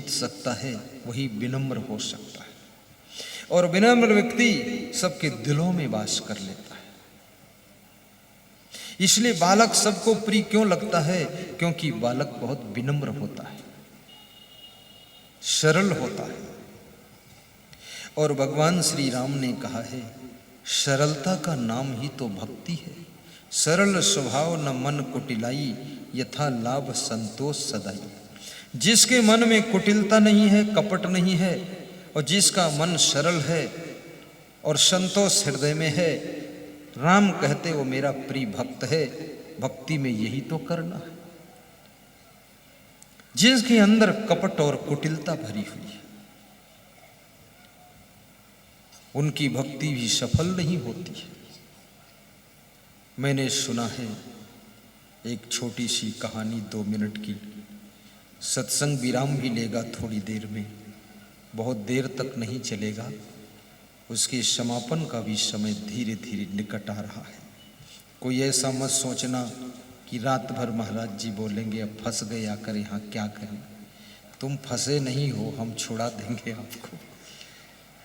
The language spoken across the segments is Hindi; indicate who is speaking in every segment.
Speaker 1: जीत सकता है वही विनम्र हो सकता है, और विनम्र व्यक्ति सबके दिलों में वास कर लेता है। इसलिए बालक सबको प्रिय क्यों लगता है? क्योंकि बालक बहुत विनम्र होता है, सरल होता है। और भगवान श्री राम ने कहा है, सरलता का नाम ही तो भक्ति है। सरल स्वभाव न मन कुटिलाई, यथा लाभ संतोष सदाई। जिसके मन में कुटिलता नहीं है, कपट नहीं है, और जिसका मन सरल है और संतोष हृदय में है, राम कहते वो मेरा प्रिय भक्त है। भक्ति में यही तो करना है। जिसके अंदर कपट और कुटिलता भरी हुई है, उनकी भक्ति भी सफल नहीं होती है। मैंने सुना है एक छोटी सी कहानी 2 मिनट की। सत्संग विराम भी लेगा थोड़ी देर में, बहुत देर तक नहीं चलेगा। उसके समापन का भी समय धीरे धीरे निकट आ रहा है। कोई ऐसा मत सोचना कि रात भर महाराज जी बोलेंगे अब फंस गए आकर यहाँ क्या करें। तुम फंसे नहीं हो, हम छुड़ा देंगे आपको।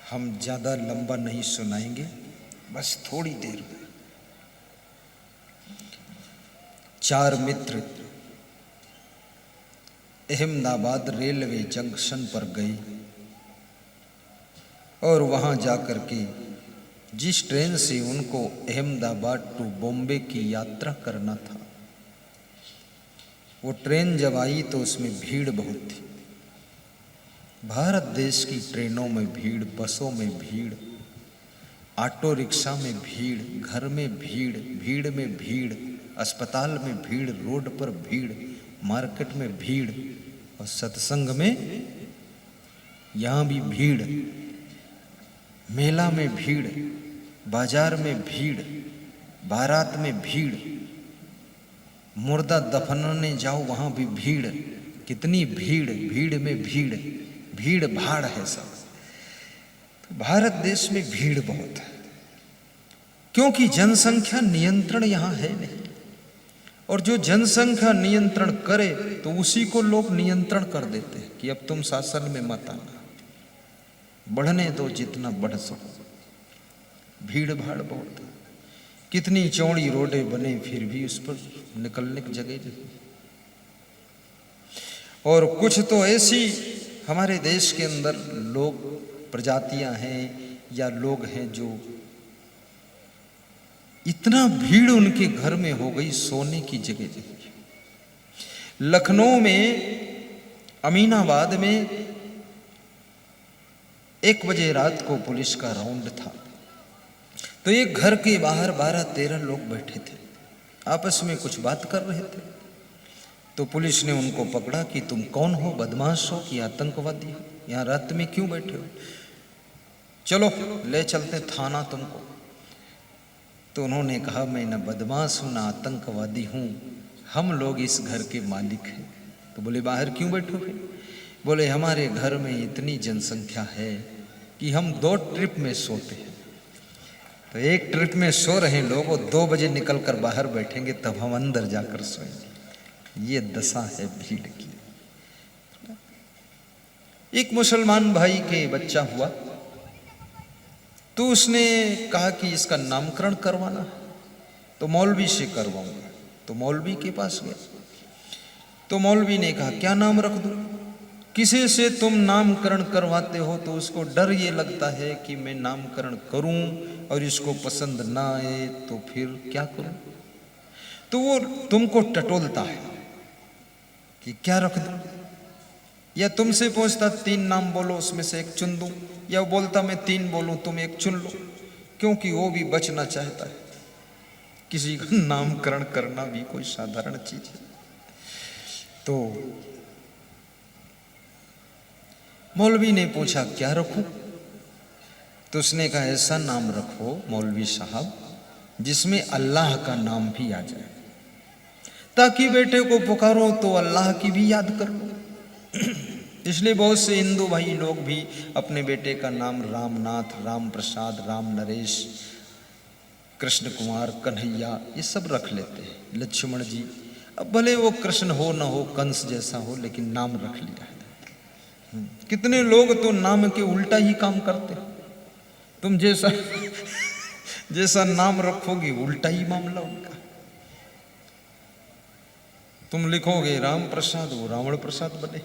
Speaker 1: हम ज़्यादा लंबा नहीं सुनाएंगे, बस थोड़ी देर में। 4 मित्र अहमदाबाद रेलवे जंक्शन पर गए और वहां जाकर के जिस ट्रेन से उनको अहमदाबाद टू बॉम्बे की यात्रा करना था, वो ट्रेन जब आई तो उसमें भीड़ बहुत थी। भारत देश की ट्रेनों में भीड़, बसों में भीड़, ऑटो रिक्शा में भीड़, घर में भीड़, भीड़ में भीड़, अस्पताल में भीड़, रोड पर भीड़, मार्केट में भीड़, और सत्संग में यहाँ भी भीड़, मेला में भीड़, बाजार में भीड़, बारात में भीड़, मुर्दा दफनाने जाओ वहाँ भी भीड़। कितनी भीड़, भीड़ में भीड़, भीड़ भाड़ है सब। तो भारत देश में भीड़ बहुत है, क्योंकि जनसंख्या नियंत्रण यहाँ है नहीं। और जो जनसंख्या नियंत्रण करे तो उसी को लोग नियंत्रण कर देते हैं कि अब तुम शासन में मत आना, बढ़ने दो जितना बढ़ सको। भीड़ भाड़ बहुत है। कितनी चौड़ी रोडें बने फिर भी उस पर निकलने की जगह नहीं। और कुछ तो ऐसी हमारे देश के अंदर लोग, प्रजातियां हैं या लोग हैं जो इतना भीड़ उनके घर में हो गई, सोने की जगह नहीं। लखनऊ में, अमीनाबाद में 1 बजे रात को पुलिस का राउंड था, तो एक घर के बाहर 12-13 लोग बैठे थे, आपस में कुछ बात कर रहे थे। तो पुलिस ने उनको पकड़ा कि तुम कौन हो, बदमाश हो कि आतंकवादी हो, यहाँ रात में क्यों बैठे हो, चलो ले चलते थाना तुमको। तो उन्होंने कहा मैं न बदमाश हूँ न आतंकवादी हूँ, हम लोग इस घर के मालिक हैं। तो बोले बाहर क्यों बैठोगे? बोले हमारे घर में इतनी जनसंख्या है कि हम 2 ट्रिप में सोते हैं। तो 1 ट्रिप में सो रहे लोग, वो 2 बजे निकल कर बाहर बैठेंगे तब हम अंदर जाकर सोएंगे। ये दशा है भीड़ की। एक मुसलमान भाई के बच्चा हुआ तो उसने कहा कि इसका नामकरण करवाना है, तो मौलवी से करवाऊंगा। तो मौलवी के पास गया, तो मौलवी ने कहा क्या नाम रख दूं? किसी से तुम नामकरण करवाते हो तो उसको डर ये लगता है कि मैं नामकरण करूं और इसको पसंद ना आए तो फिर क्या करूं। तो वो तुमको टटोलता है कि क्या रख दूं, या तुमसे पूछता 3 नाम बोलो उसमें से 1 चुन दूं, या वो बोलता मैं 3 बोलूं तुम 1 चुन लो, क्योंकि वो भी बचना चाहता है। किसी का नामकरण करना भी कोई साधारण चीज है। तो मौलवी ने पूछा क्या रखूं? तो उसने कहा ऐसा नाम रखो मौलवी साहब जिसमें अल्लाह का नाम भी आ जाए, ताकि बेटे को पुकारो तो अल्लाह की भी याद कर लो। इसलिए बहुत से हिंदू भाई लोग भी अपने बेटे का नाम रामनाथ, राम प्रसाद, राम नरेश, कृष्ण कुमार, कन्हैया ये सब रख लेते हैं, लक्ष्मण जी। अब भले वो कृष्ण हो न हो, कंस जैसा हो, लेकिन नाम रख लिया है। कितने लोग तो नाम के उल्टा ही काम करते। तुम जैसा जैसा नाम रखोगे उल्टा ही मामला उनका। तुम लिखोगे राम प्रसाद, वो रावण प्रसाद बने।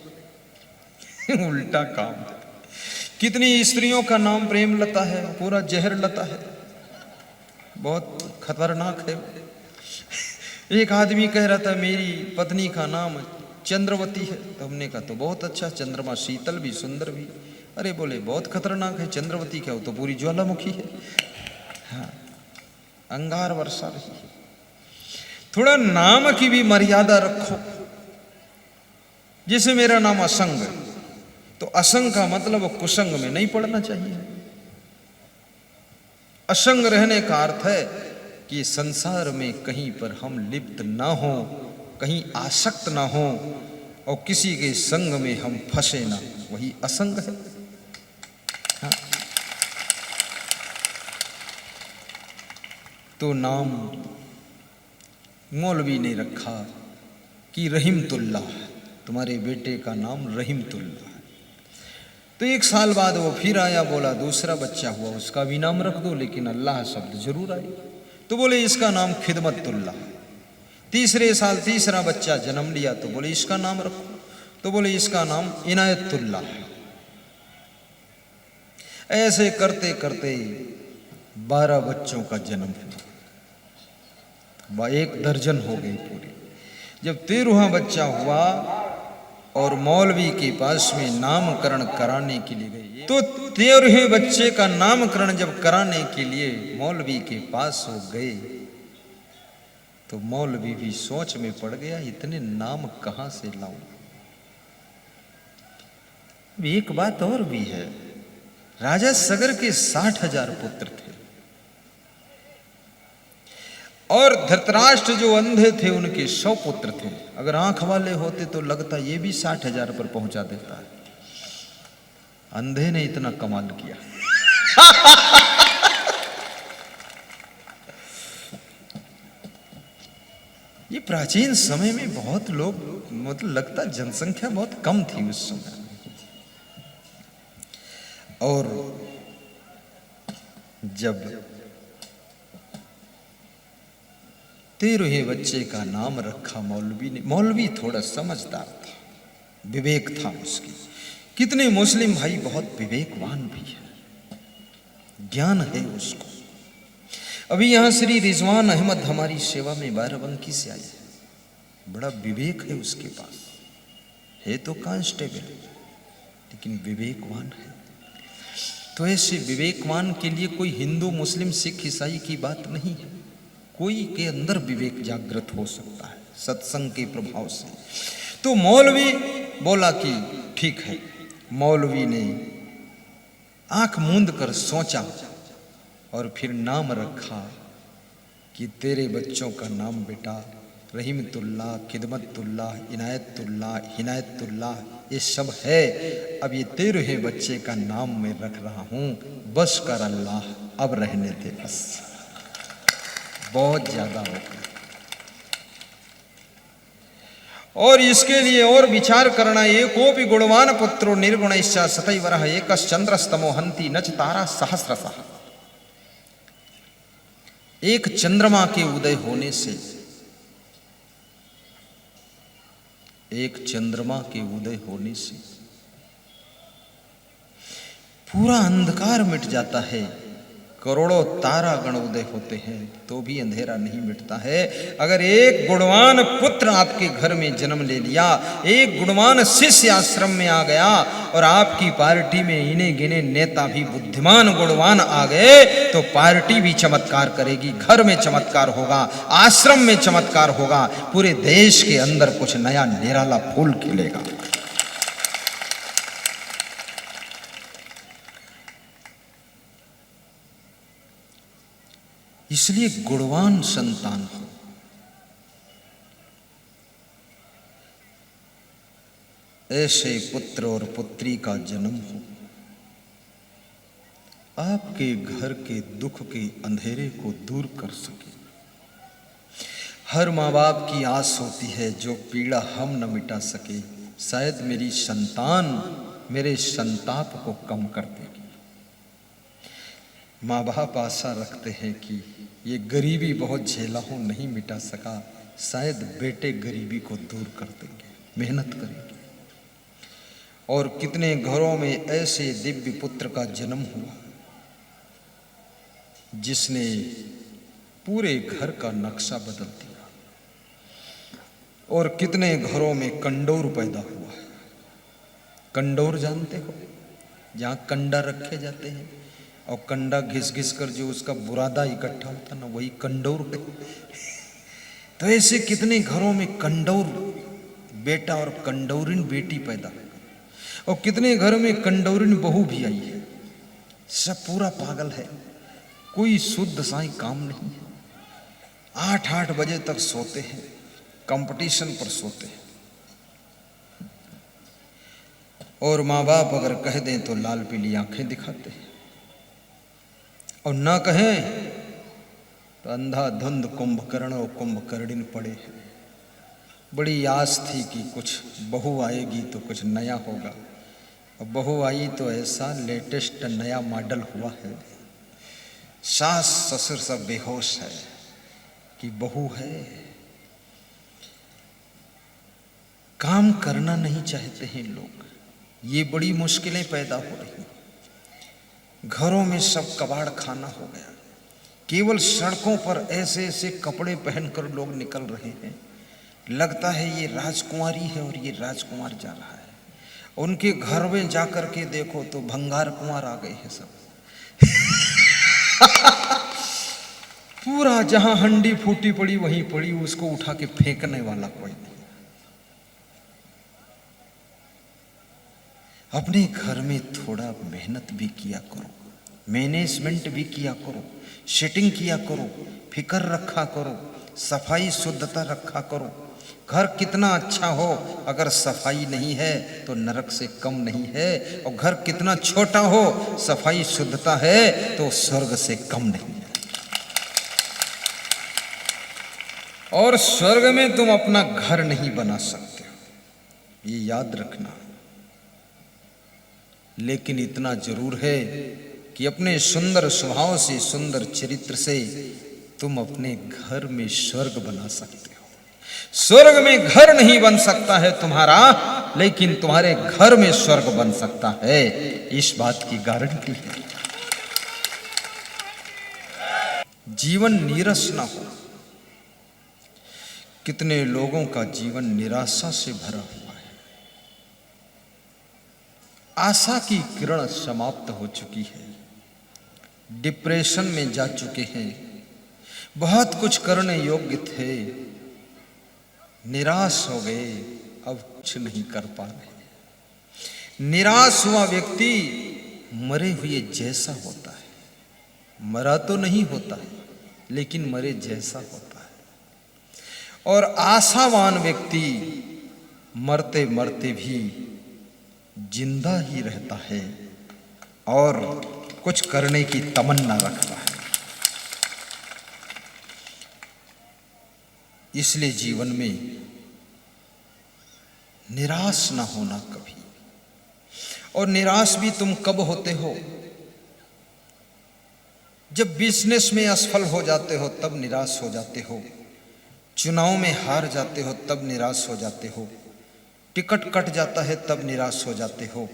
Speaker 1: उल्टा काम। कितनी स्त्रियों का नाम प्रेमलता है, पूरा जहर लता है, बहुत खतरनाक है। एक आदमी कह रहा था मेरी पत्नी का नाम चंद्रवती है, तो हमने कहा तो बहुत अच्छा, चंद्रमा शीतल भी सुंदर भी। अरे बोले बहुत खतरनाक है, चंद्रवती क्या, वो तो पूरी ज्वालामुखी है। हाँ, अंगार वर्षा रही है। थोड़ा नाम की भी मर्यादा रखो। जैसे मेरा नाम असंग, तो असंग का मतलब कुसंग में नहीं पड़ना चाहिए। असंग रहने का अर्थ है कि संसार में कहीं पर हम लिप्त ना हो, कहीं आसक्त ना हो, और किसी के संग में हम फंसे ना, वही असंग है। हाँ। तो नाम मौलवी ने रखा कि रहीमतुल्ला, तुम्हारे बेटे का नाम रहीमतुल्ला। तो 1 साल बाद वो फिर आया, बोला दूसरा बच्चा हुआ, उसका भी नाम रख दो, लेकिन अल्लाह शब्द जरूर आए। तो बोले इसका नाम खिदमतुल्ला। तीसरे साल तीसरा बच्चा जन्म लिया, तो बोले इसका नाम रखो, तो बोले इसका नाम इनायतुल्ला। ऐसे करते करते 12 बच्चों का जन्म हुआ, 1 दर्जन हो गई पूरी। जब 13वां बच्चा हुआ और मौलवी के पास में नामकरण कराने के लिए गए, तो 13वें बच्चे का नामकरण जब कराने के लिए मौलवी के पास हो गए, तो मौलवी भी सोच में पड़ गया, इतने नाम कहां से लाऊं। एक बात और भी है, राजा सगर के 60,000 पुत्र थे, और धृतराष्ट्र जो अंधे थे उनके 100 पुत्र थे। अगर आंख वाले होते तो लगता ये भी 60,000 पर पहुंचा देता है। अंधे ने इतना कमाल किया। ये प्राचीन समय में बहुत लोग, मतलब लगता जनसंख्या बहुत कम थी उस समय। और जब 13वें बच्चे का नाम रखा मौलवी ने, मौलवी थोड़ा समझदार था, विवेक था उसकी। कितने मुस्लिम भाई बहुत विवेकवान भी है, ज्ञान है उसको। अभी यहां श्री रिजवान अहमद हमारी सेवा में 12 से आए, बड़ा विवेक है उसके पास, है तो कांस्टेबल लेकिन विवेकवान है। तो ऐसे विवेकवान के लिए कोई हिंदू मुस्लिम सिख ईसाई की बात नहीं है, कोई के अंदर विवेक जागृत हो सकता है सत्संग के प्रभाव से। तो मौलवी बोला कि ठीक है। मौलवी ने आंख मूंद कर सोचा और फिर नाम रखा कि तेरे बच्चों का नाम बेटा रहीमतुल्ला, खिदमतुल्ला, इनायतुल्ला, हिनायतुल्ला, ये सब है। अब ये 13वें बच्चे का नाम मैं रख रहा हूं, बस कर अल्लाह, अब रहने दे, बस बहुत ज्यादा हो गया। और इसके लिए और विचार करना, एकोपि गुणवान पुत्रो निर्गुणैश्च सतैवरः एकश्चंद्रस्तमो हन्ति नच तारा सहस्रशः। एक चंद्रमा के उदय होने से, एक चंद्रमा के उदय होने से पूरा अंधकार मिट जाता है। करोड़ों तारा गण उदय होते हैं तो भी अंधेरा नहीं मिटता है। अगर एक गुणवान पुत्र आपके घर में जन्म ले लिया, एक गुणवान शिष्य आश्रम में आ गया, और आपकी पार्टी में इन्हें गिने नेता भी बुद्धिमान गुणवान आ गए, तो पार्टी भी चमत्कार करेगी, घर में चमत्कार होगा, आश्रम में चमत्कार होगा, पूरे देश के अंदर कुछ नया निराला फूल खिलेगा। इसलिए गुणवान संतान हो, ऐसे पुत्र और पुत्री का जन्म हो, आपके घर के दुख के अंधेरे को दूर कर सके। हर माँ बाप की आस होती है, जो पीड़ा हम न मिटा सके, शायद मेरी संतान मेरे संताप को कम कर देगी। माँ बाप आशा रखते हैं कि ये गरीबी बहुत झेला हूँ, नहीं मिटा सका, शायद बेटे गरीबी को दूर कर देंगे, मेहनत करेंगे। और कितने घरों में ऐसे दिव्य पुत्र का जन्म हुआ जिसने पूरे घर का नक्शा बदल दिया। और कितने घरों में कंडौर पैदा हुआ। कंडौर जानते हो, जहाँ कंडा रखे जाते हैं और कंडा घिस घिस कर जो उसका बुरादा इकट्ठा होता ना, वही कंडौर है। तो ऐसे कितने घरों में कंडौर बेटा और कंडौरिन बेटी पैदा है, और कितने घर में कंडौरिन बहू भी आई है। सब पूरा पागल है, कोई शुद्ध साई काम नहीं है। 8-8 बजे तक सोते हैं, कंपटीशन पर सोते हैं। और माँ बाप अगर कह दें तो लाल पीली आंखें दिखाते हैं, और ना कहें तो अंधाधुंध कुंभकर्ण और कुंभकर्णिन पड़े हैं। बड़ी आस थी कि कुछ बहू आएगी तो कुछ नया होगा, और बहू आई तो ऐसा लेटेस्ट नया मॉडल हुआ है। सास ससुर सब बेहोश है कि बहू है। काम करना नहीं चाहते हैं लोग, ये बड़ी मुश्किलें पैदा हो रही। घरों में सब कबाड़ खाना हो गया। केवल सड़कों पर ऐसे ऐसे कपड़े पहनकर लोग निकल रहे हैं, लगता है ये राजकुमारी है और ये राजकुमार जा रहा है। उनके घर में जाकर के देखो तो भंगार कुमार आ गए हैं सब। पूरा जहां हंडी फूटी पड़ी वहीं पड़ी, उसको उठा के फेंकने वाला कोई नहीं। अपने घर में थोड़ा मेहनत भी किया करो, मैनेजमेंट भी किया करो, सेटिंग किया करो, फिक्र रखा करो, सफाई शुद्धता रखा करो। घर कितना अच्छा हो, अगर सफाई नहीं है तो नरक से कम नहीं है। और घर कितना छोटा हो, सफाई शुद्धता है तो स्वर्ग से कम नहीं है। और स्वर्ग में तुम अपना घर नहीं बना सकते, ये याद रखना। लेकिन इतना जरूर है कि अपने सुंदर स्वभाव से, सुंदर चरित्र से तुम अपने घर में स्वर्ग बना सकते हो। स्वर्ग में घर नहीं बन सकता है तुम्हारा, लेकिन तुम्हारे घर में स्वर्ग बन सकता है, इस बात की गारंटी है। जीवन नीरस ना हो। कितने लोगों का जीवन निराशा से भरा हुआ है। आशा की किरण समाप्त हो चुकी है, डिप्रेशन में जा चुके हैं। बहुत कुछ करने योग्य थे, निराश हो गए, अब कुछ नहीं कर पा रहे। निराश हुआ व्यक्ति मरे हुए जैसा होता है। मरा तो नहीं होता है, लेकिन मरे जैसा होता है। और आशावान व्यक्ति मरते मरते भी जिंदा ही रहता है और कुछ करने की तमन्ना रखता है। इसलिए जीवन में निराश ना होना कभी। और निराश भी तुम कब होते हो? जब बिजनेस में असफल हो जाते हो तब निराश हो जाते हो, चुनाव में हार जाते हो तब निराश हो जाते हो, टिकट कट जाता है तब निराश हो जाते हो,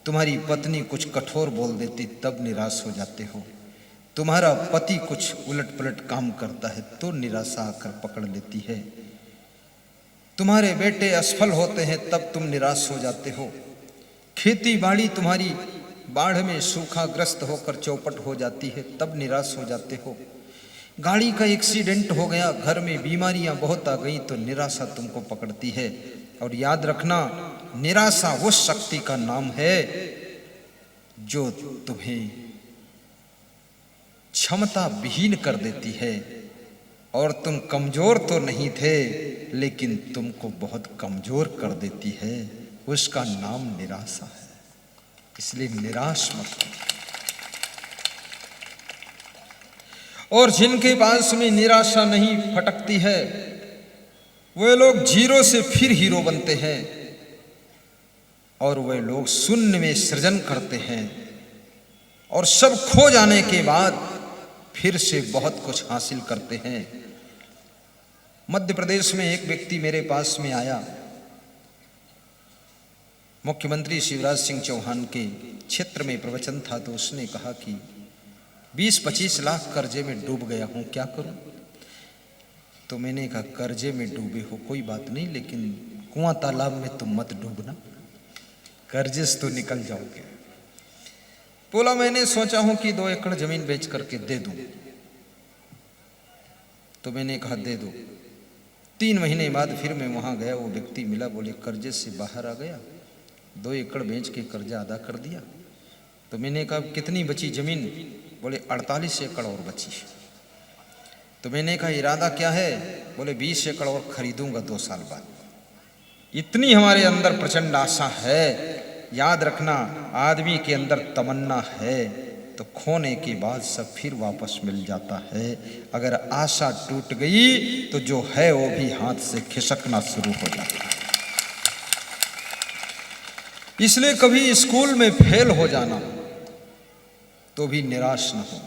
Speaker 1: तुम्हारी पत्नी कुछ कठोर बोल देती तब निराश हो जाते हो, तुम्हारा पति कुछ उलट पलट काम करता है तो निराशा आकर पकड़ लेती है, तुम्हारे बेटे असफल होते हैं तब तुम निराश हो जाते हो, खेती बाड़ी तुम्हारी बाढ़ में सूखाग्रस्त होकर चौपट हो जाती है तब निराश हो जाते हो, गाड़ी का एक्सीडेंट हो गया, घर में बीमारियां बहुत आ गई तो निराशा तुमको पकड़ती है। और याद रखना, निराशा वो शक्ति का नाम है जो तुम्हें क्षमता विहीन कर देती है। और तुम कमजोर तो नहीं थे, लेकिन तुमको बहुत कमजोर कर देती है। उसका नाम निराशा है। इसलिए निराश मत हो। और जिनके पास में निराशा नहीं फटकती है, वे लोग जीरो से फिर हीरो बनते हैं और वे लोग शून्य में सृजन करते हैं और सब खो जाने के बाद फिर से बहुत कुछ हासिल करते हैं। मध्य प्रदेश में एक व्यक्ति मेरे पास में आया, मुख्यमंत्री शिवराज सिंह चौहान के क्षेत्र में प्रवचन था, तो उसने कहा कि 20-25 लाख कर्जे में डूब गया हूं, क्या करूं? तो मैंने कहा कर्जे में डूबे हो कोई बात नहीं, लेकिन कुआं तालाब में तुम मत डूबना, कर्जे से तो निकल जाओगे। बोला मैंने सोचा हूं कि 2 एकड़ जमीन बेच करके दे दूं। तो मैंने कहा दे दो। 3 महीने बाद फिर मैं वहां गया, वो व्यक्ति मिला, बोले कर्जे से बाहर आ गया, 2 एकड़ बेच के कर्जा अदा कर दिया। तो मैंने कहा कितनी बची जमीन? बोले 48 एकड़ और बची। तो मैंने कहा इरादा क्या है? बोले 20 एकड़ और खरीदूंगा 2 साल बाद। इतनी हमारे अंदर प्रचंड आशा है। याद रखना, आदमी के अंदर तमन्ना है तो खोने के बाद सब फिर वापस मिल जाता है। अगर आशा टूट गई तो जो है वो भी हाथ से खिसकना शुरू हो जाता है। इसलिए कभी स्कूल में फेल हो जाना तो भी निराश न हो।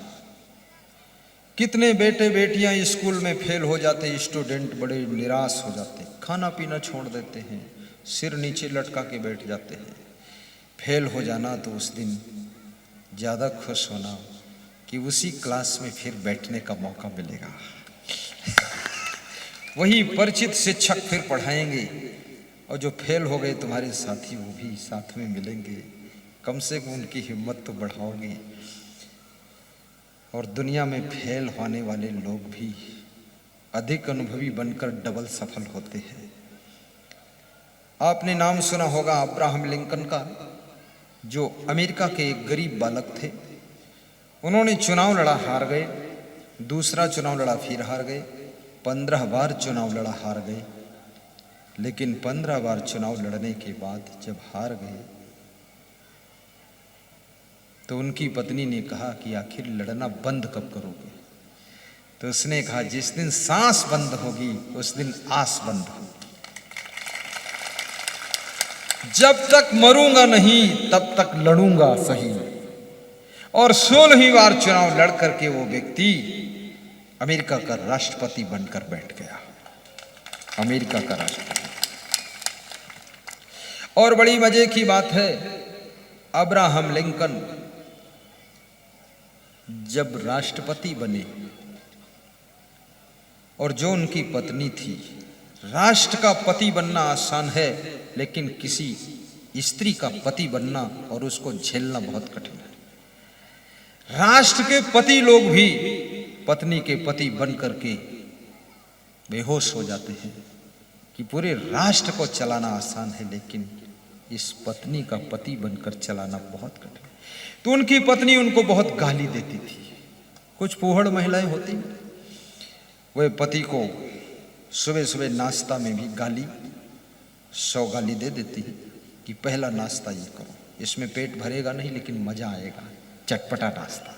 Speaker 1: कितने बेटे बेटियां स्कूल में फेल हो जाते, स्टूडेंट बड़े निराश हो जाते, खाना पीना छोड़ देते हैं, सिर नीचे लटका के बैठ जाते हैं। फेल हो जाना तो उस दिन ज़्यादा खुश होना कि उसी क्लास में फिर बैठने का मौका मिलेगा। वही परिचित शिक्षक फिर पढ़ाएंगे, और जो फेल हो गए तुम्हारे साथी वो भी साथ में मिलेंगे। कम से कम उनकी हिम्मत तो बढ़ाओगे। और दुनिया में फेल होने वाले लोग भी अधिक अनुभवी बनकर डबल सफल होते हैं। आपने नाम सुना होगा अब्राहम लिंकन का, जो अमेरिका के एक गरीब बालक थे। उन्होंने चुनाव लड़ा, हार गए, दूसरा चुनाव लड़ा, फिर हार गए, 15 बार चुनाव लड़ा, हार गए। लेकिन 15 बार चुनाव लड़ने के बाद जब हार गए तो उनकी पत्नी ने कहा कि आखिर लड़ना बंद कब करोगे? तो उसने कहा जिस दिन सांस बंद होगी उस दिन आस बंद होगी। जब तक मरूंगा नहीं तब तक लड़ूंगा सही। और 16वीं बार चुनाव लड़ करके वो व्यक्ति अमेरिका का राष्ट्रपति बनकर बैठ गया, अमेरिका का राष्ट्रपति। और बड़ी मजे की बात है, अब्राहम लिंकन जब राष्ट्रपति बने और जो उनकी पत्नी थी, राष्ट्र का पति बनना आसान है, लेकिन किसी स्त्री का पति बनना और उसको झेलना बहुत कठिन है। राष्ट्र के पति लोग भी पत्नी के पति बन करके बेहोश हो जाते हैं कि पूरे राष्ट्र को चलाना आसान है, लेकिन इस पत्नी का पति बनकर चलाना बहुत कठिन। तो उनकी पत्नी उनको बहुत गाली देती थी। कुछ फूहड़ महिलाएं होती, वे पति को सुबह सुबह नाश्ता में भी गाली, 100 गाली दे देती कि पहला नाश्ता ये करो, इसमें पेट भरेगा नहीं लेकिन मजा आएगा, चटपटा नाश्ता।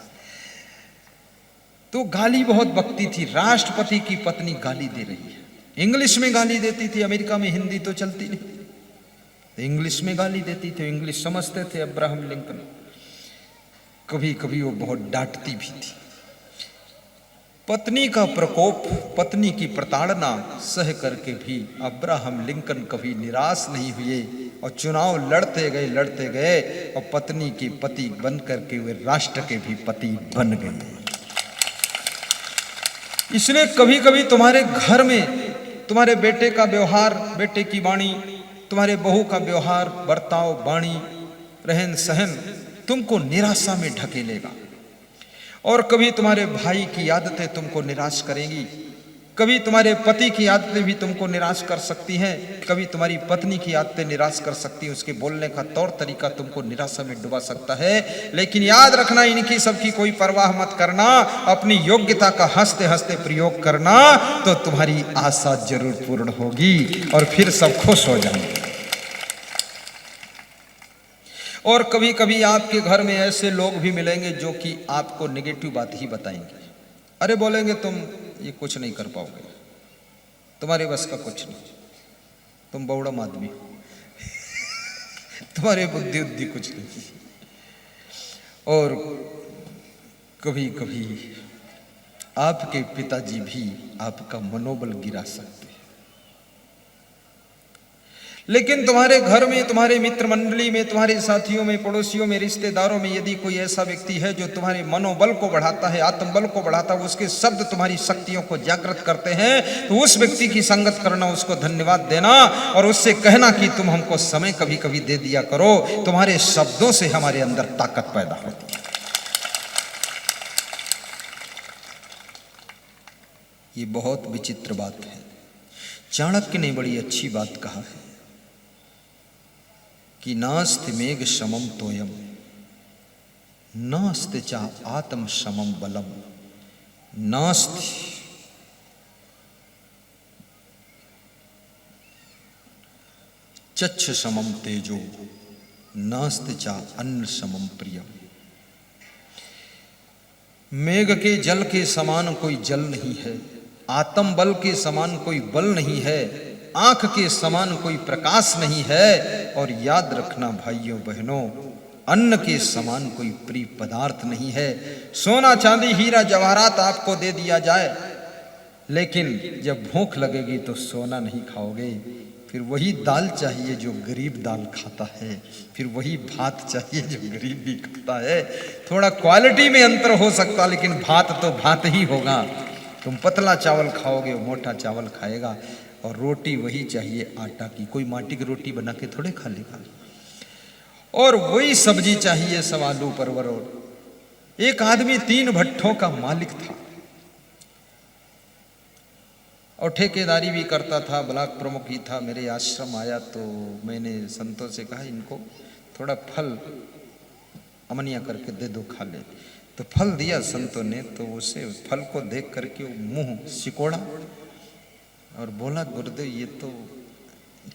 Speaker 1: तो गाली बहुत बकती थी। राष्ट्रपति की पत्नी गाली दे रही है, इंग्लिश में गाली देती थी। अमेरिका में हिंदी तो चलती नहीं, तो इंग्लिश में गाली देती थी। इंग्लिश समझते थे अब्राहम लिंकन। कभी कभी वो बहुत डांटती भी थी। पत्नी का प्रकोप, पत्नी की प्रताड़ना सह करके भी अब्राहम लिंकन कभी निराश नहीं हुए और चुनाव लड़ते गए और पत्नी के पति बन करके वे राष्ट्र के भी पति बन गए। इसलिए कभी कभी तुम्हारे घर में तुम्हारे बेटे का व्यवहार, बेटे की वाणी, तुम्हारे बहू का व्यवहार, बर्ताव, वाणी, रहन सहन तुमको निराशा में ढकेलेगा। और कभी तुम्हारे भाई की आदतें तुमको निराश करेंगी, कभी तुम्हारे पति की आदतें भी तुमको निराश कर सकती हैं, कभी तुम्हारी पत्नी की आदतें निराश कर सकती हैं, उसके बोलने का तौर तरीका तुमको निराशा में डुबा सकता है। लेकिन याद रखना, इनकी सबकी कोई परवाह मत करना, अपनी योग्यता का हंसते हंसते प्रयोग करना, तो तुम्हारी आशा जरूर पूर्ण होगी और फिर सब खुश हो जाएंगे। और कभी कभी आपके घर में ऐसे लोग भी मिलेंगे जो कि आपको नेगेटिव बात ही बताएंगे। अरे बोलेंगे तुम ये कुछ नहीं कर पाओगे, तुम्हारे बस का कुछ नहीं, तुम बौड़म आदमी हो, तुम्हारे बुद्धि उद्धि कुछ नहीं। और कभी कभी आपके पिताजी भी आपका मनोबल गिरा सकते हैं। लेकिन तुम्हारे घर में, तुम्हारे मित्र मंडली में, तुम्हारे साथियों में, पड़ोसियों में, रिश्तेदारों में यदि कोई ऐसा व्यक्ति है जो तुम्हारे मनोबल को बढ़ाता है, आत्मबल को बढ़ाता है, उसके शब्द तुम्हारी शक्तियों को जागृत करते हैं, तो उस व्यक्ति की संगत करना, उसको धन्यवाद देना और उससे कहना कि तुम हमको समय कभी कभी दे दिया करो, तुम्हारे शब्दों से हमारे अंदर ताकत पैदा होती है। ये बहुत विचित्र बात है। चाणक्य ने बड़ी अच्छी बात कहा है कि नास्ति मेघ समम तोयम नास्ति चा आत्म समम बलम नास्ति चच्छ समम तेजो नास्ति चा अन्न समम प्रियम। मेघ के जल के समान कोई जल नहीं है, आत्म बल के समान कोई बल नहीं है, आंख के समान कोई प्रकाश नहीं है, और याद रखना भाइयों बहनों, अन्न के समान कोई प्रिय पदार्थ नहीं है। सोना चांदी हीरा जवाहरात आपको दे दिया जाए, लेकिन जब भूख लगेगी तो सोना नहीं खाओगे, फिर वही दाल चाहिए जो गरीब दाल खाता है, फिर वही भात चाहिए जो गरीब भी खाता है। थोड़ा क्वालिटी में अंतर हो सकता, लेकिन भात तो भात ही होगा। तुम पतला चावल खाओगे, मोटा चावल खाएगा, और रोटी वही चाहिए आटा की, कोई माटी की रोटी बना के थोड़े खा लेगा। और वही सब्जी चाहिए, सब आलू परवर। और एक आदमी 3 भट्ठों का मालिक था और ठेकेदारी भी करता था, ब्लॉक प्रमुख ही था। मेरे आश्रम आया तो मैंने संतों से कहा इनको थोड़ा फल अमनिया करके दे दो, खा ले। तो फल दिया संतों ने, तो उसे फल को देख करके वो मुंह सिकोड़ा और बोला, गुरुदेव ये तो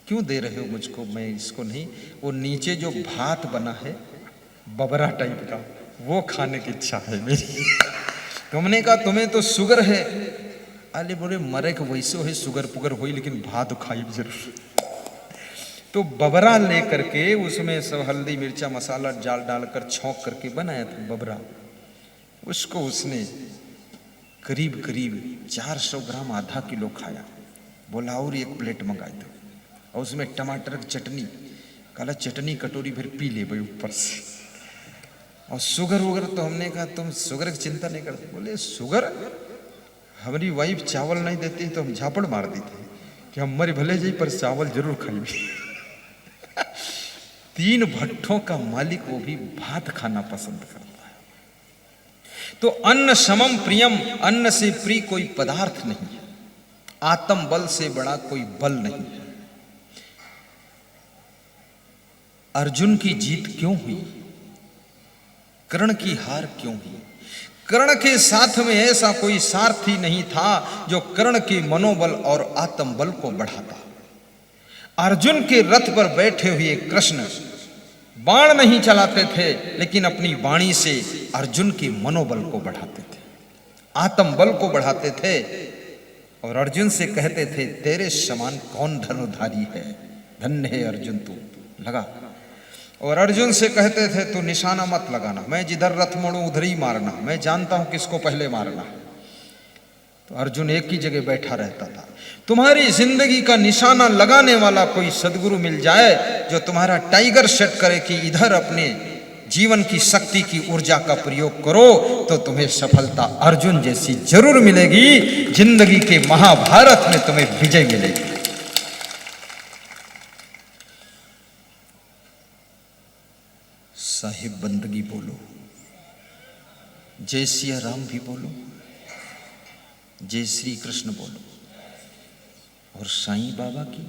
Speaker 1: क्यों दे रहे हो मुझको, मैं इसको नहीं। वो नीचे जो भात बना है बबरा टाइप का, वो खाने की इच्छा है मेरी। तुमने कहा तुम्हें तो शुगर है। अरे बोले मरे के वैसे हो शुगर पुगर हुई, लेकिन भात खाई जरूर। तो बबरा ले करके उसमें सब हल्दी मिर्चा मसाला डालकर छौंक करके बनाया था बबरा। उसको उसने करीब करीब 400 ग्राम, आधा किलो खाया। बोला और 1 प्लेट मंगाए दो, और उसमें टमाटर की चटनी, काला चटनी कटोरी फिर पी ले भाई ऊपर से। और शुगर वगैरह तो हमने कहा तुम शुगर की चिंता नहीं करते। बोले शुगर, हमारी वाइफ चावल नहीं देती तो हम झापड़ मार देते कि हम मरे भले जाई पर चावल जरूर खाएंगे। 3 भट्ठों का मालिक, वो भी भात खाना पसंद करता है। तो अन्न समम प्रियम, अन्न से प्रिय कोई पदार्थ नहीं है, आत्म बल से बड़ा कोई बल नहीं है। अर्जुन की जीत क्यों हुई? कर्ण की हार क्यों हुई? कर्ण के साथ में ऐसा कोई सारथी नहीं था जो कर्ण के मनोबल और आत्मबल को बढ़ाता। अर्जुन के रथ पर बैठे हुए कृष्ण बाण नहीं चलाते थे, लेकिन अपनी वाणी से अर्जुन के मनोबल को बढ़ाते थे, आत्मबल को बढ़ाते थे। और अर्जुन से कहते थे तेरे समान कौन धनुधारी है, धन्य है अर्जुन तू, लगा। और अर्जुन से कहते थे तू निशाना मत लगाना, मैं जिधर रथ मोड़ूं उधर ही मारना, मैं जानता हूं किसको पहले मारना। तो अर्जुन एक ही जगह बैठा रहता था। तुम्हारी जिंदगी का निशाना लगाने वाला कोई सदगुरु मिल जाए जो तुम्हारा टाइगर सेट करे कि इधर अपने जीवन की शक्ति की ऊर्जा का प्रयोग करो, तो तुम्हें सफलता अर्जुन जैसी जरूर मिलेगी। जिंदगी के महाभारत में तुम्हें विजय मिलेगी। साहिब बंदगी बोलो, जय सिया राम भी बोलो, जय श्री कृष्ण बोलो, और साईं बाबा की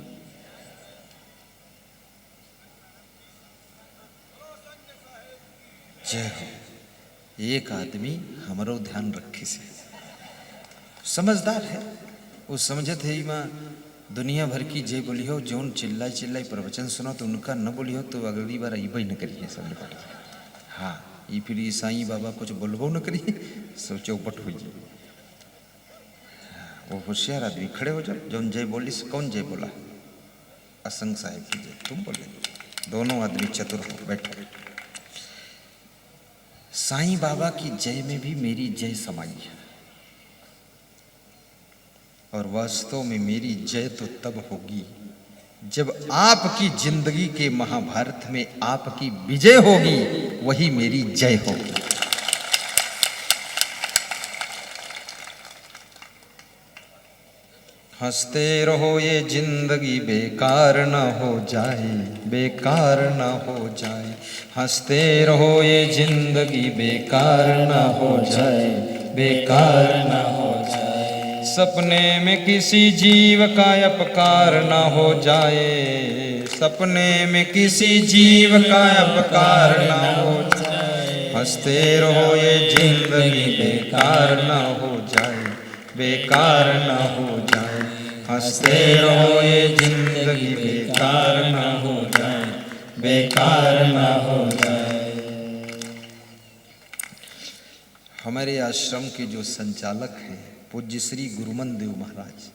Speaker 1: जय हो। एक आदमी हमारो ध्यान रखे से समझदार है, वो समझत है माँ दुनिया भर की जय बोली हो, जौन चिल्लाई चिल्लाई प्रवचन सुनो तो उनका न बोली हो तो अगली बार आई ही न करिए सब निपट। हाँ ये फिर ये साईं बाबा कुछ बोलबो न करिए, सब चौपट हो जाए। वो होशियार आदमी खड़े हो जाओ, जौन जय बोली से कौन जय बोला? असंग साहेब की जय, तुम बोले दोनों आदमी चतुर हो, बैठो। साईं बाबा की जय में भी मेरी जय समाई है, और वास्तव में मेरी जय तो तब होगी जब आपकी जिंदगी के महाभारत में आपकी विजय होगी, वही मेरी जय होगी। हंसते रहो ये जिंदगी बेकार न हो जाए, बेकार न हो जाए। हंसते रहो ये जिंदगी बेकार न हो जाए, बेकार न हो जाए। सपने में किसी जीव का अपकार न हो जाए, सपने में किसी जीव का अपकार न हो जाए। हंसते रहो ये जिंदगी बेकार न हो जाए, बेकार न हो जाए। हंसते रहो ये जिंदगी बेकार न हो जाए, बेकार न हो जाए। हमारे आश्रम के जो संचालक हैं पूज्य श्री गुरुमन देव महाराज,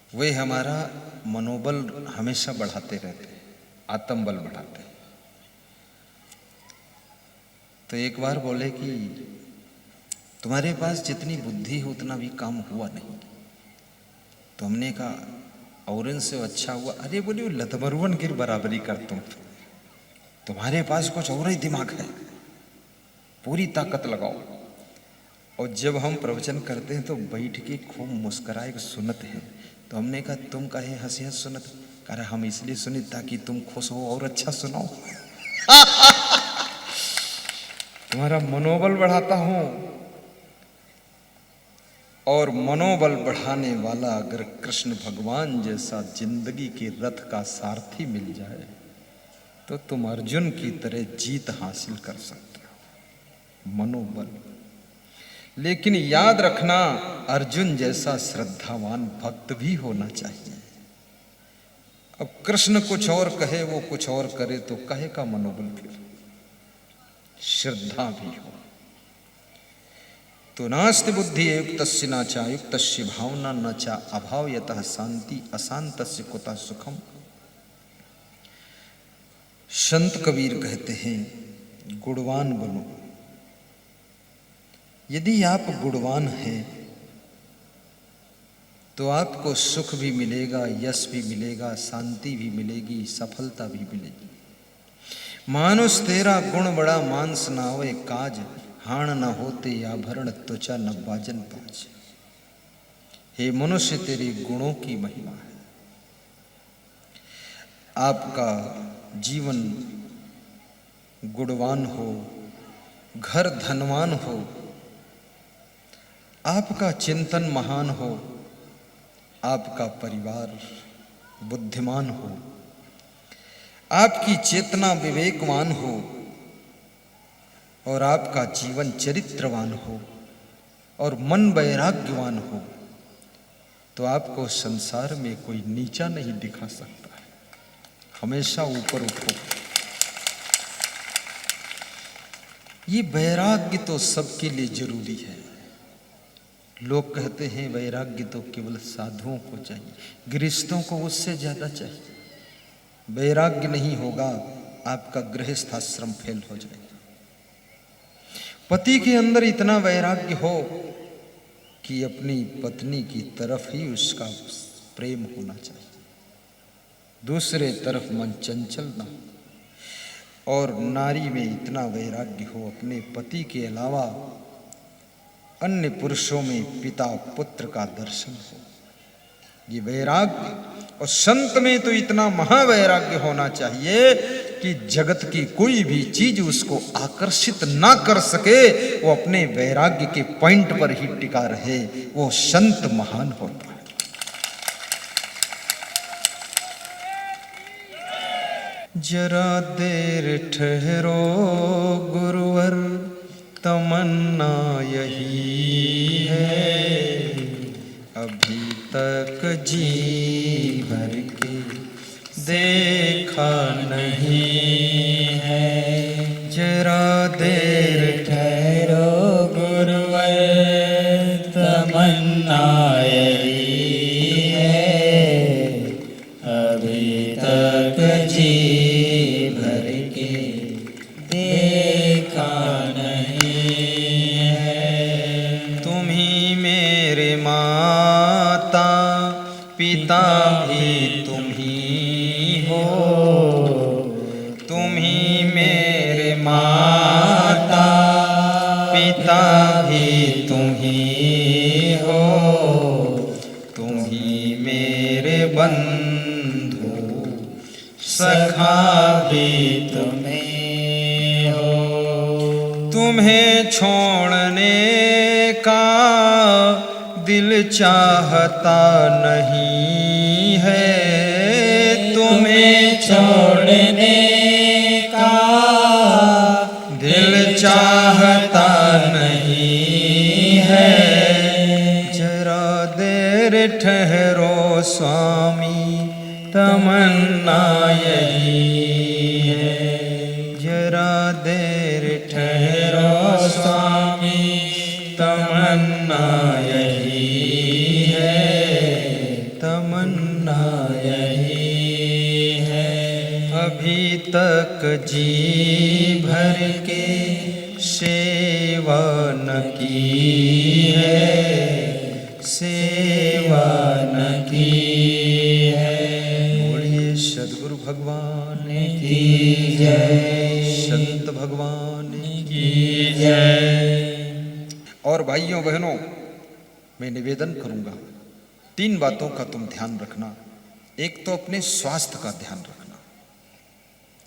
Speaker 1: वे हमारा मनोबल हमेशा बढ़ाते रहते हैं, आत्मबल बढ़ाते हैं। तो एक बार बोले कि तुम्हारे पास जितनी बुद्धि हो उतना भी काम हुआ नहीं। तो हमने कहा और इनसे अच्छा हुआ। अरे बोले लतमरुवन की बराबरी कर तुम्हारे पास कुछ और ही दिमाग है, पूरी ताकत लगाओ। और जब हम प्रवचन करते हैं तो बैठ के खूब मुस्कुराए सुनते हैं। तो हमने कहा तुम कहे हंसी हंस सुनत, कह रहे हम इसलिए सुने ताकि तुम खुश हो और अच्छा सुनाओ। तुम्हारा मनोबल बढ़ाता हूं, और मनोबल बढ़ाने वाला अगर कृष्ण भगवान जैसा जिंदगी के रथ का सारथी मिल जाए तो तुम अर्जुन की तरह जीत हासिल कर सकते हो। मनोबल। लेकिन याद रखना अर्जुन जैसा श्रद्धावान भक्त भी होना चाहिए। अब कृष्ण कुछ और कहे वो कुछ और करे तो कहे का मनोबल फिर श्रद्धा भी हो। तो नास्ति बुद्धि युक्तस्य न चा युक्तस्य भावना न चा अभाव यतः शांति अशांतस्य कुतः सुखम। संत कबीर कहते हैं गुणवान बनो। यदि आप गुणवान हैं तो आपको सुख भी मिलेगा, यश भी मिलेगा, शांति भी मिलेगी, सफलता भी मिलेगी। मानुष तेरा गुण बड़ा मानस ना होए काज, हाण न होते आभरण त्वचा न बाजन पाज। हे मनुष्य तेरे गुणों की महिमा है। आपका जीवन गुणवान हो, घर धनवान हो, आपका चिंतन महान हो, आपका परिवार बुद्धिमान हो, आपकी चेतना विवेकवान हो और आपका जीवन चरित्रवान हो और मन वैराग्यवान हो, तो आपको संसार में कोई नीचा नहीं दिखा सकता है। हमेशा ऊपर उठो। ये वैराग्य तो सबके लिए जरूरी है। लोग कहते हैं वैराग्य तो केवल साधुओं को चाहिए, गृहस्थों को उससे ज्यादा चाहिए। वैराग्य नहीं होगा आपका गृहस्थ आश्रम फेल हो जाएगा। पति के अंदर इतना वैराग्य हो कि अपनी पत्नी की तरफ ही उसका प्रेम होना चाहिए, दूसरे तरफ मन चंचल ना हो। और नारी में इतना वैराग्य हो अपने पति के अलावा अन्य पुरुषों में पिता पुत्र का दर्शन हो। ये वैराग्य। और संत में तो इतना महावैराग्य होना चाहिए कि जगत की कोई भी चीज उसको आकर्षित ना कर सके, वो अपने वैराग्य के पॉइंट पर ही टिका रहे। वो संत महान होता है। जरा देर ठहरो गुरुवर, तमन्ना यही है, अभी तक जी भर के देखा नहीं है। जरा देर
Speaker 2: ठहरो गुरुवर, तमन्ना यही है, अभी तक
Speaker 1: ही मेरे माता पिता भी तुम ही हो, तुम ही मेरे बंधु सखा भी तुम्हें हो। तुम्हें छोड़ने का दिल चाहता नहीं है, तुम्हें
Speaker 2: छोड़ने का
Speaker 1: दिल चाहता नहीं है। जरा देर ठहरो स्वामी तमन्ना यही है, जरा देर ठहरो स्वामी तमन्ना यही है, तमन्ना यही है। अभी तक जी भर के सेवा न की है, सेवा न की है। बोलिए सद्गुरु भगवान
Speaker 2: की जय,
Speaker 1: संत भगवान
Speaker 2: की जय।
Speaker 1: और भाइयों बहनों, मैं निवेदन करूंगा 3 बातों का तुम ध्यान रखना। एक तो अपने स्वास्थ्य का ध्यान रखना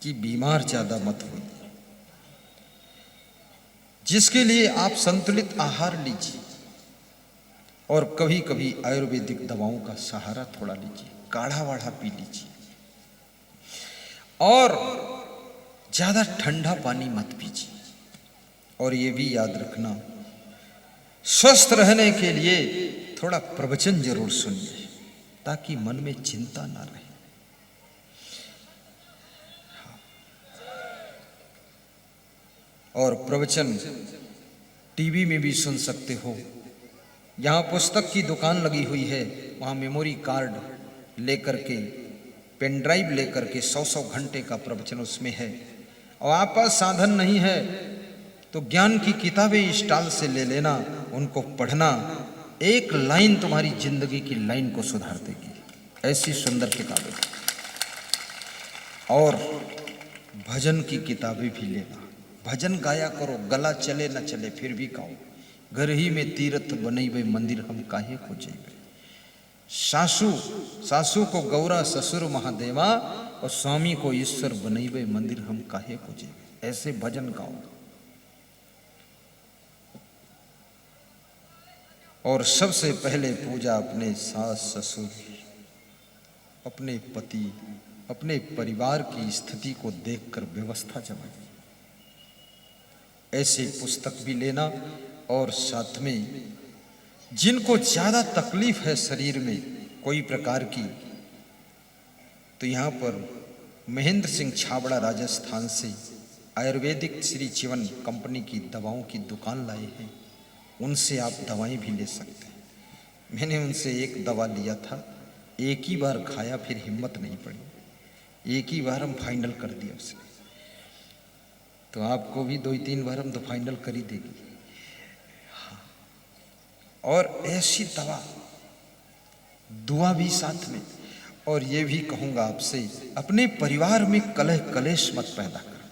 Speaker 1: कि बीमार ज्यादा मत हो, जिसके लिए आप संतुलित आहार लीजिए और कभी कभी आयुर्वेदिक दवाओं का सहारा थोड़ा लीजिए, काढ़ा वाढ़ा पी लीजिए। और ज्यादा ठंडा पानी मत पीजिए। और ये भी याद रखना, स्वस्थ रहने के लिए थोड़ा प्रवचन जरूर सुनिए ताकि मन में चिंता ना रहे। और प्रवचन टीवी में भी सुन सकते हो। यहाँ पुस्तक की दुकान लगी हुई है, वहाँ मेमोरी कार्ड लेकर के, पेन ड्राइव लेकर के 100-100 घंटे का प्रवचन उसमें है। और आप पास साधन नहीं है तो ज्ञान की किताबें स्टॉल से ले लेना, उनको पढ़ना। एक लाइन तुम्हारी जिंदगी की लाइन को सुधार देगी, ऐसी सुंदर किताबें। और भजन की किताबें भी लेना, भजन गाया करो, गला चले न चले फिर भी गाओ। घर ही में तीर्थ बनैबे मंदिर हम काहे को जैबे। सासू को गौरा ससुर महादेवा और स्वामी को ईश्वर बनैबे मंदिर हम काहे को जैबे। ऐसे भजन गाओ। और सबसे पहले पूजा अपने सास ससुर, अपने पति, अपने परिवार की स्थिति को देखकर व्यवस्था जमाइए। ऐसे पुस्तक भी लेना। और साथ में जिनको ज्यादा तकलीफ है शरीर में कोई प्रकार की, तो यहाँ पर महेंद्र सिंह छाबड़ा राजस्थान से आयुर्वेदिक श्री जीवन कंपनी की दवाओं की दुकान लाए हैं, उनसे आप दवाएं भी ले सकते हैं। मैंने उनसे एक दवा लिया था, एक ही बार खाया, फिर हिम्मत नहीं पड़ी, एक ही बार हम फाइनल कर दिया उसने। तो आपको भी 2-3 बार हम तो फाइनल कर ही देगी। हाँ। और ऐसी दवा, दुआ भी साथ में। और ये भी कहूंगा आपसे, अपने परिवार में कलह कलेश मत पैदा करना।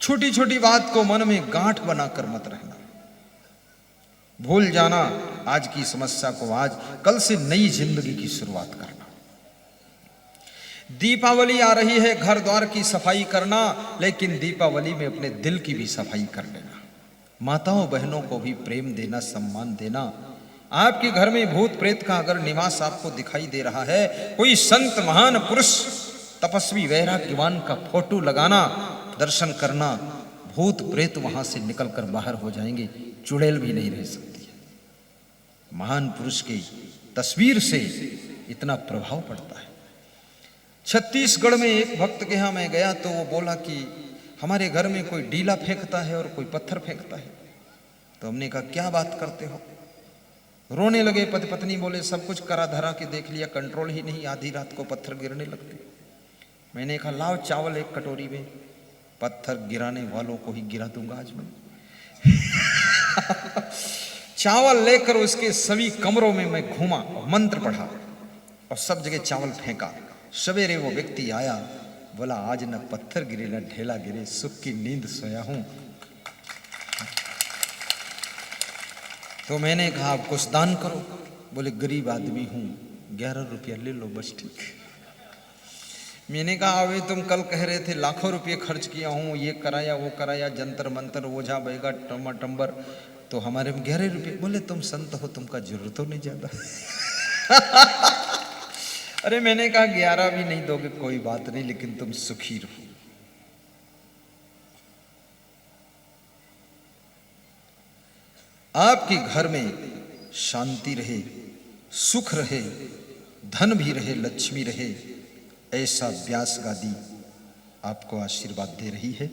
Speaker 1: छोटी छोटी बात को मन में गांठ बनाकर मत रहना। भूल जाना आज की समस्या को आज, कल से नई जिंदगी की शुरुआत करना। दीपावली आ रही है, घर द्वार की सफाई करना, लेकिन दीपावली में अपने दिल की भी सफाई कर लेना। माताओं बहनों को भी प्रेम देना, सम्मान देना। आपके घर में भूत प्रेत का अगर निवास आपको दिखाई दे रहा है, कोई संत महान पुरुष तपस्वी वैराग्यवान का फोटो लगाना, दर्शन करना, भूत प्रेत वहां से निकलकर बाहर हो जाएंगे, चुड़ैल भी नहीं रह सकती है। महान पुरुष की तस्वीर से इतना प्रभाव पड़ता है। छत्तीसगढ़ में एक भक्त के यहाँ मैं गया तो वो बोला कि हमारे घर में कोई डीला फेंकता है और कोई पत्थर फेंकता है। तो हमने कहा क्या बात करते हो? रोने लगे। पति पत्नी बोले सब कुछ करा धरा के देख लिया, कंट्रोल ही नहीं, आधी रात को पत्थर गिरने लगते। मैंने कहा लाओ चावल एक कटोरी में, पत्थर गिराने वालों को ही गिरा दूंगा आज मैं। चावल लेकर उसके सभी कमरों में मैं घूमा और मंत्र पढ़ा और सब जगह चावल फेंका। सवेरे वो व्यक्ति आया, बोला आज न पत्थर गिरे न ढेला गिरे, सुख की नींद सोया हूं। तो मैंने कहा आप कुछ दान करो। बोले गरीब आदमी हूं, 11 रुपया ले लो बस ठीक। मैंने कहा अभी तुम कल कह रहे थे लाखों रुपये खर्च किया हूं, ये कराया वो कराया, जंतर मंतर ओझा बैगा टम्बर, तो हमारे में 11 रुपये। बोले तुम संत हो, तुमका जरूरत हो नहीं ज्यादा। अरे मैंने कहा 11 भी नहीं दोगे कोई बात नहीं, लेकिन तुम सुखी रहो। आपके घर में शांति रहे, सुख रहे, धन भी रहे, लक्ष्मी रहे, ऐसा व्यास गादी आपको आशीर्वाद दे रही है।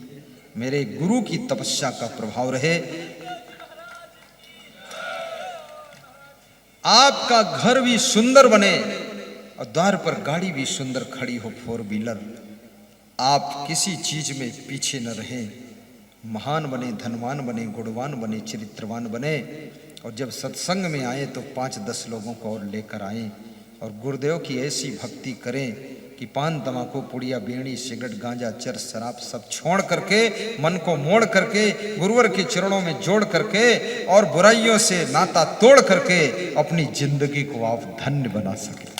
Speaker 1: मेरे गुरु की तपस्या का प्रभाव रहे। आपका घर भी सुंदर बने और द्वार पर गाड़ी भी सुंदर खड़ी हो, 4 व्हीलर। आप किसी चीज में पीछे न रहें, महान बने, धनवान बने, गुणवान बने, चरित्रवान बने। और जब सत्संग में आए तो 5-10 लोगों को और लेकर आए और गुरुदेव की ऐसी भक्ति करें कि पान तमाकू पुड़िया बीड़ी सिगरेट गांजा चर शराब सब छोड़ करके, मन को मोड़ करके, गुरुवर के चरणों में जोड़ करके और बुराइयों से नाता तोड़ करके अपनी जिंदगी को आप धन्य बना सके।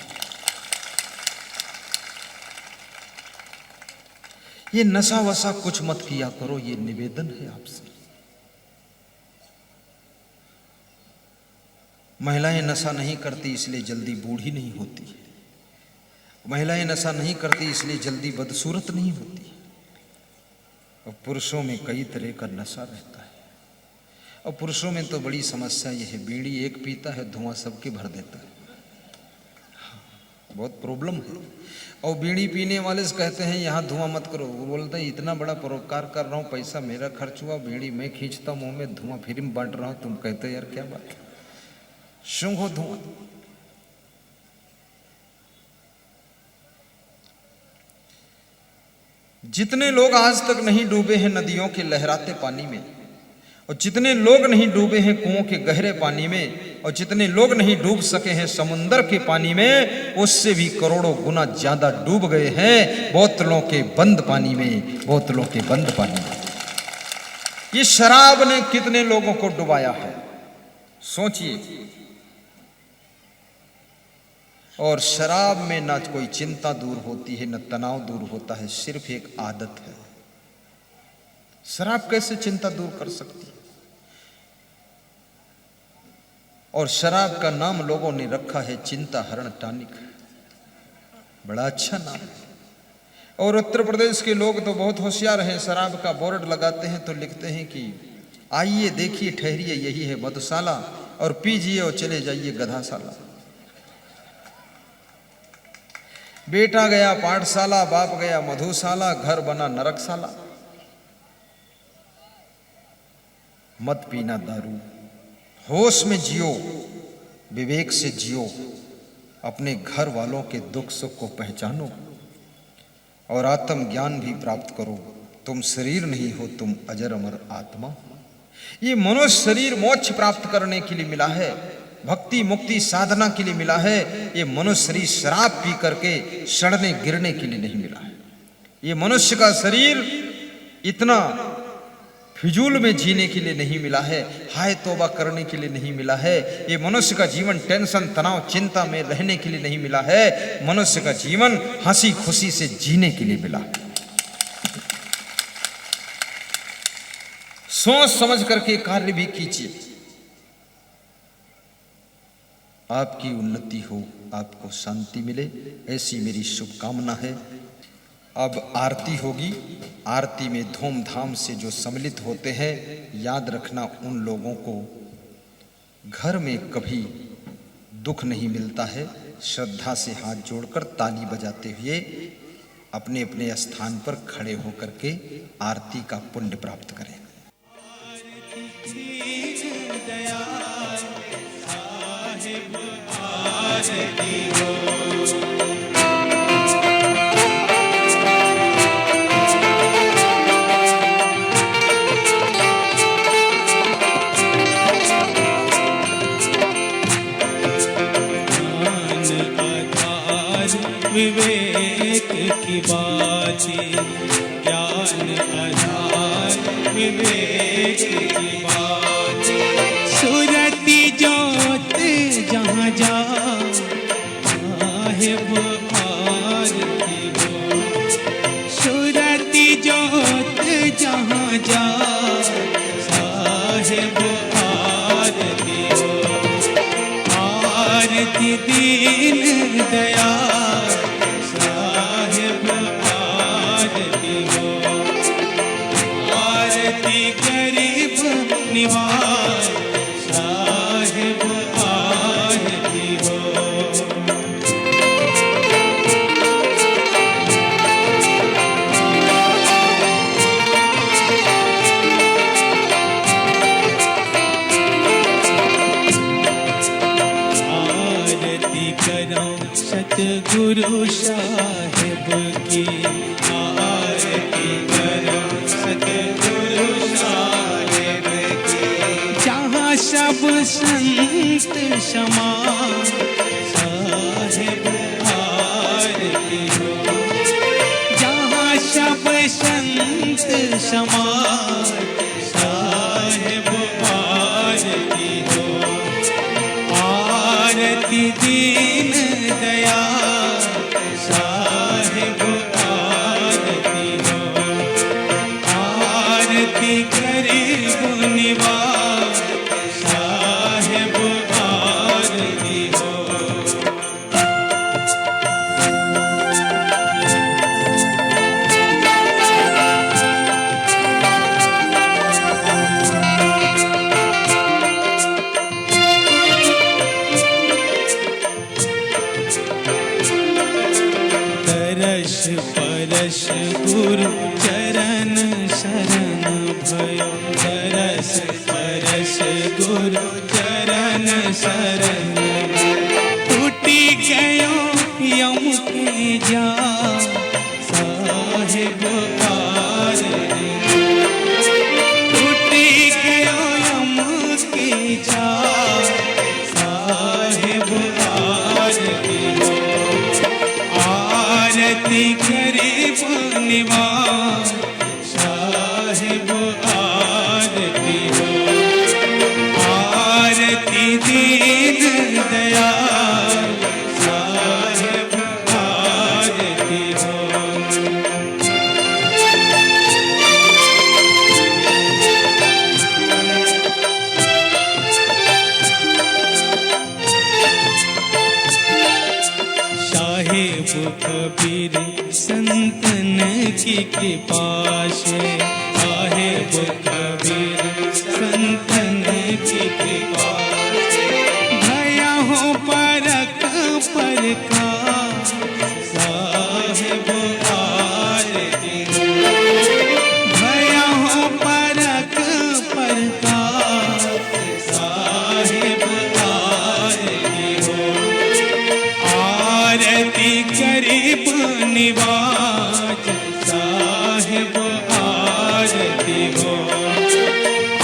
Speaker 1: ये नशा वशा कुछ मत किया करो, ये निवेदन है आपसे। महिलाएं नशा नहीं करती इसलिए जल्दी बूढ़ी नहीं होती, महिलाएं नशा नहीं करती इसलिए जल्दी बदसूरत नहीं होती। और पुरुषों में कई तरह का नशा रहता है। और पुरुषों में तो बड़ी समस्या यह है, बीड़ी एक पीता है, धुआं सबके भर देता है। बहुत प्रॉब्लम है। और बीड़ी पीने वाले से कहते हैं यहाँ धुआं मत करो, वो बोलते हैं इतना बड़ा परोपकार कर रहा हूँ, पैसा मेरा खर्च हुआ, बीड़ी मैं खींचता मुंह में, धुआं फिर में बांट रहा हूँ, तुम कहते यार क्या बात है, शुंघो धुआं। जितने लोग आज तक नहीं डूबे हैं नदियों के लहराते पानी में, और जितने लोग नहीं डूबे हैं कुओं के गहरे पानी में, और जितने लोग नहीं डूब सके हैं समुंदर के पानी में, उससे भी करोड़ों गुना ज्यादा डूब गए हैं बोतलों के बंद पानी में, बोतलों के बंद पानी में। ये शराब ने कितने लोगों को डुबाया है, सोचिए। और शराब में ना कोई चिंता दूर होती है, न तनाव दूर होता है, सिर्फ एक आदत है। शराब कैसे चिंता दूर कर सकती है? और शराब का नाम लोगों ने रखा है चिंता हरण टॉनिक, बड़ा अच्छा नाम है। और उत्तर प्रदेश के लोग तो बहुत होशियार हैं, शराब का बोर्ड लगाते हैं तो लिखते हैं कि आइए देखिए ठहरिए यही है मधुशाला, और पीजिए और चले जाइए गधाशाला। बेटा गया पाठशाला, बाप गया मधुशाला, घर बना नरकशाला। मत पीना दारू, होश में जियो, विवेक से जियो, अपने घर वालों के दुख सुख को पहचानो और आत्म ज्ञान भी प्राप्त करो। तुम शरीर नहीं हो, तुम अजर अमर आत्मा हो। ये मनुष्य शरीर मोक्ष प्राप्त करने के लिए मिला है, भक्ति मुक्ति साधना के लिए मिला है। ये मनुष्य शरीर शराब पी करके सड़ने गिरने के लिए नहीं मिला है। ये मनुष्य का शरीर इतना फिजूल में जीने के लिए नहीं मिला है, हाय तौबा करने के लिए नहीं मिला है। ये मनुष्य का जीवन टेंशन तनाव चिंता में रहने के लिए नहीं मिला है। मनुष्य का जीवन हंसी खुशी से जीने के लिए मिला है। सोच समझ करके कार्य भी कीजिए, आपकी उन्नति हो, आपको शांति मिले, ऐसी मेरी शुभकामना है। अब आरती होगी, आरती में धूमधाम से जो सम्मिलित होते हैं, याद रखना उन लोगों को घर में कभी दुख नहीं मिलता है। श्रद्धा से हाथ जोड़कर ताली बजाते हुए अपने अपने स्थान पर खड़े होकर के आरती का पुण्य प्राप्त करें।
Speaker 2: विवेक की बाजी विवेक की बात।
Speaker 3: सूरती जोत जहाँ जा साहिब आरती हो, सूरती जोत जहाँ जा साहिब आरती हो। आरती दीन दयाल साहिब आरती हो, आरती गरीब निवाज साहिब आरती हो। आरती करो सतगुरु साहिब की, आरती करो सतगुरु साहिब की। जहाँ सब संत समा साहिब आरती हो, जहाँ सब संत समा साहिब आरती हो। आरती दीन दयाल साहिब आरती हो, आरती गरीब निवाज साहिब आरती हो। तरस परस गुरु चरण शरण भयो, तरस परस गुरु चरण शरण। टूटी गयो यम के जाल साहिब आरती, टूटी गयो यम के जाल साहिब आरती हो। आरती गरीब निवाज साहिब आरती हो, आरती दीन दयाल साहिब आरती हो। साहिब कबीर संतन की कृपा से, साहिब कबीर संतन की कृपा से। भया हो परक परका साहिब आरती हो, भया हो परक परका साहिब आरती हो। आरती गरीब निवाज साहिब आरती हो,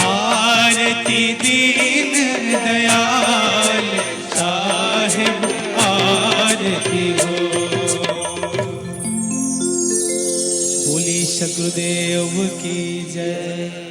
Speaker 3: आरती दीन दयाल साहिब आरती हो। बोले सगुरुदेव की जय।